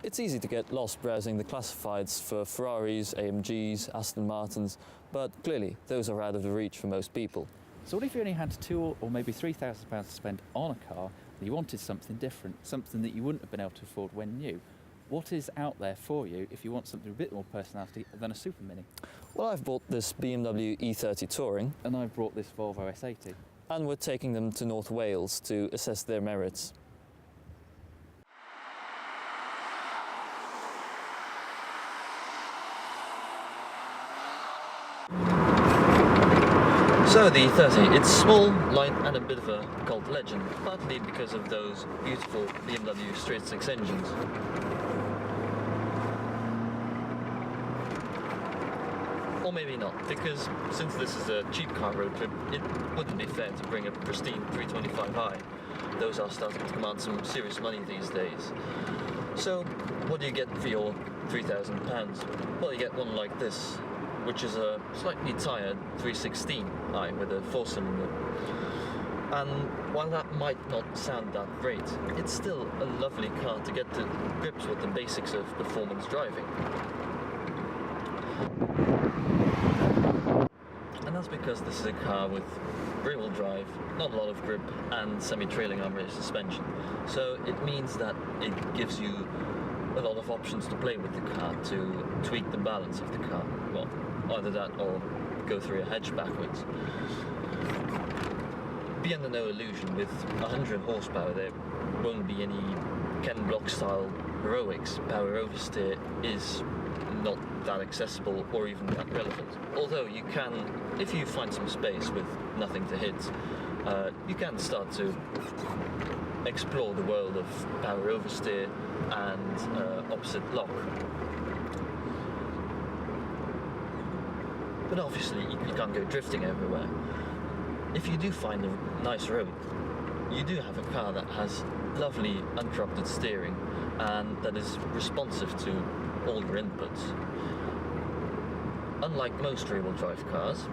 It's easy to get lost browsing the classifieds for Ferraris, AMGs, Aston Martins, but clearly those are out of the reach for most people. So what if you only had £2,000 or maybe £3,000 to spend on a car and you wanted something different, something that you wouldn't have been able to afford when new? What is out there for you if you want something with a bit more personality than a supermini? Well, I've bought this BMW E30 Touring. And I've brought this Volvo S80. And we're taking them to North Wales to assess their merits. So the E30, it's small, light and a bit of a cult legend, partly because of those beautiful BMW straight six engines. Or maybe not, because since this is a cheap car road trip, it wouldn't be fair to bring a pristine 325i. Those are starting to command some serious money these days. So, what do you get for your £3,000? Well, you get one like this, which is a slightly tired 316i with a 4-cylinder. And while that might not sound that great, it's still a lovely car to get to grips with the basics of performance driving. And that's because this is a car with rear-wheel drive, not a lot of grip, and semi-trailing arm-rear suspension. So it means that it gives you a lot of options to play with the car, to tweak the balance of the car. Well, either that or go through a hedge backwards. Be under no illusion, with 100 horsepower there won't be any Ken Block style heroics. Power oversteer is not that accessible or even that relevant. Although you can, if you find some space with nothing to hit, you can start to explore the world of power oversteer and opposite lock. But obviously you can't go drifting everywhere. If you do find a nice road, you do have a car that has lovely uncorrupted steering and that is responsive to all your inputs. Unlike most rear-wheel drive cars,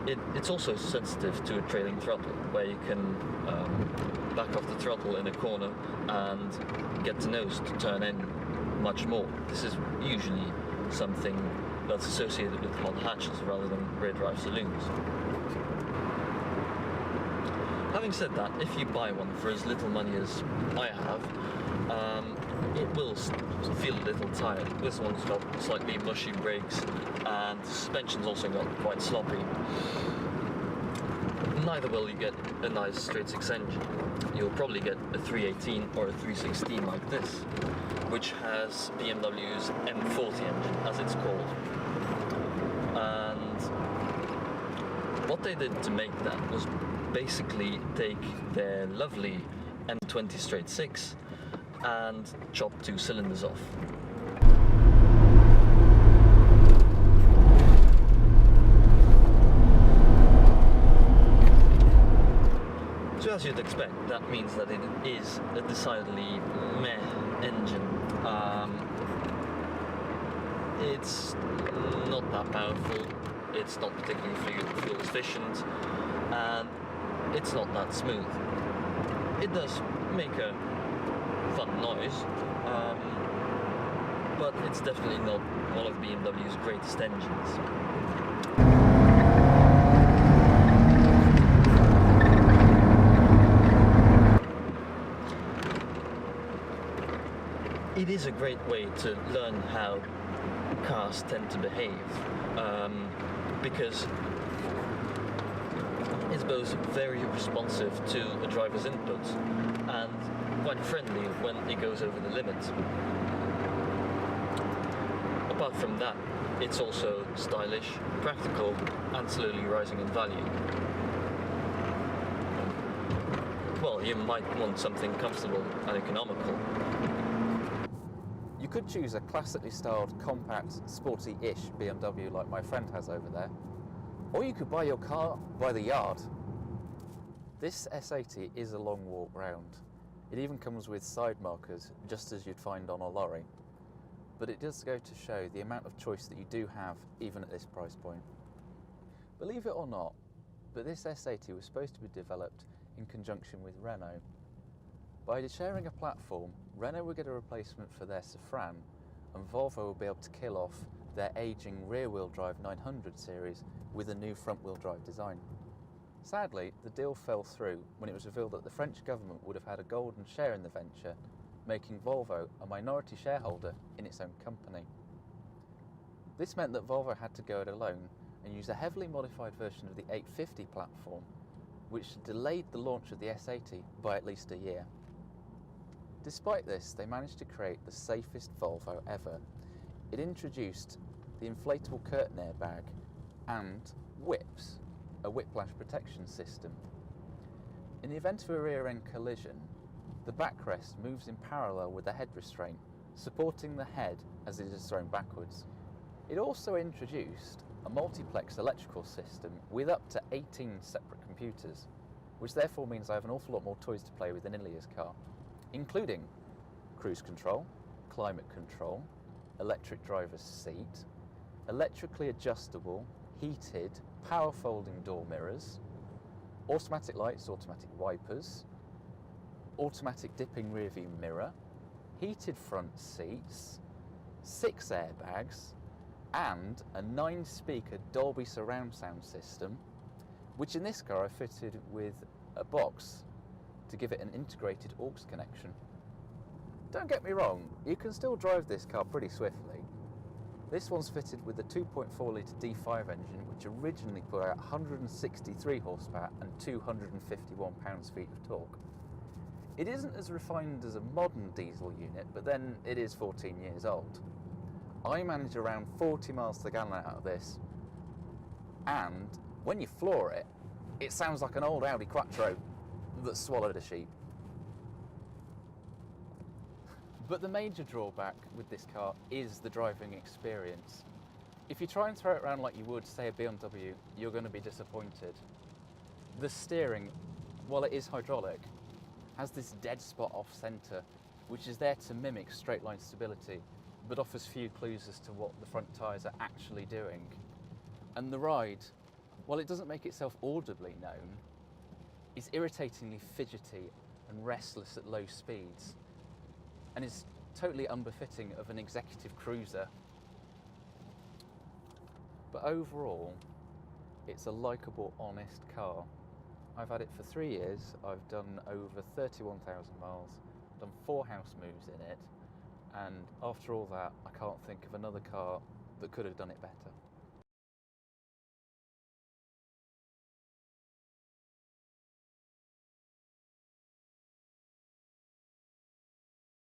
it's also sensitive to a trailing throttle, where you can back off the throttle in a corner and get the nose to turn in much more. This is usually something that's associated with hot hatches rather than rear drive saloons. Having said that, if you buy one for as little money as I have, it will feel a little tired. This one's got slightly mushy brakes and the suspension's also got quite sloppy. Neither will you get a nice straight six engine. You'll probably get a 318 or a 316 like this, which has BMW's M40 engine, as it's called. And what they did to make that was basically take their lovely M20 straight six and chop 2 cylinders off. So as you'd expect, that means that it is a decidedly meh engine. It's not that powerful, it's not particularly fuel efficient, and it's not that smooth. It does make a fun noise, but it's definitely not one of BMW's greatest engines. It is a great way to learn how cars tend to behave, because it's both very responsive to a driver's inputs and quite friendly when it goes over the limit. Apart from that, it's also stylish, practical, and slowly rising in value. Well, you might want something comfortable and economical. You could choose a classically styled, compact, sporty-ish BMW like my friend has over there, or you could buy your car by the yard. This S80 is a long walk round. It even comes with side markers, just as you'd find on a lorry. But it does go to show the amount of choice that you do have, even at this price point. Believe it or not, but this S80 was supposed to be developed in conjunction with Renault. By sharing a platform, Renault will get a replacement for their Safran, and Volvo will be able to kill off their ageing rear-wheel drive 900 series with a new front-wheel drive design. Sadly, the deal fell through when it was revealed that the French government would have had a golden share in the venture, making Volvo a minority shareholder in its own company. This meant that Volvo had to go it alone and use a heavily modified version of the 850 platform, which delayed the launch of the S80 by at least a year. Despite this, they managed to create the safest Volvo ever. It introduced the inflatable curtain airbag and WHIPS, a whiplash protection system. In the event of a rear-end collision, the backrest moves in parallel with the head restraint, supporting the head as it is thrown backwards. It also introduced a multiplex electrical system with up to 18 separate computers, which therefore means I have an awful lot more toys to play with in Illya's car, including cruise control, climate control, electric driver's seat, electrically adjustable, heated, power folding door mirrors, automatic lights, automatic wipers, automatic dipping rear view mirror, heated front seats, 6 airbags, and a 9-speaker Dolby surround sound system, which in this car I fitted with a box to give it an integrated aux connection. Don't get me wrong, you can still drive this car pretty swiftly. This one's fitted with the 2.4 litre D5 engine, which originally put out 163 horsepower and 251 pounds-feet of torque. It isn't as refined as a modern diesel unit, but then it is 14 years old. I manage around 40 miles to the gallon out of this, and when you floor it, it sounds like an old Audi Quattro that swallowed a sheep. But the major drawback with this car is the driving experience. If you try and throw it around like you would, say, a BMW, you're going to be disappointed. The steering, while it is hydraulic, has this dead spot off-centre, which is there to mimic straight-line stability, but offers few clues as to what the front tyres are actually doing. And the ride, while it doesn't make itself audibly known, is irritatingly fidgety and restless at low speeds, and is totally unbefitting of an executive cruiser. But overall, it's a likeable, honest car. I've had it for 3 years, I've done over 31,000 miles, done 4 house moves in it, and after all that, I can't think of another car that could have done it better.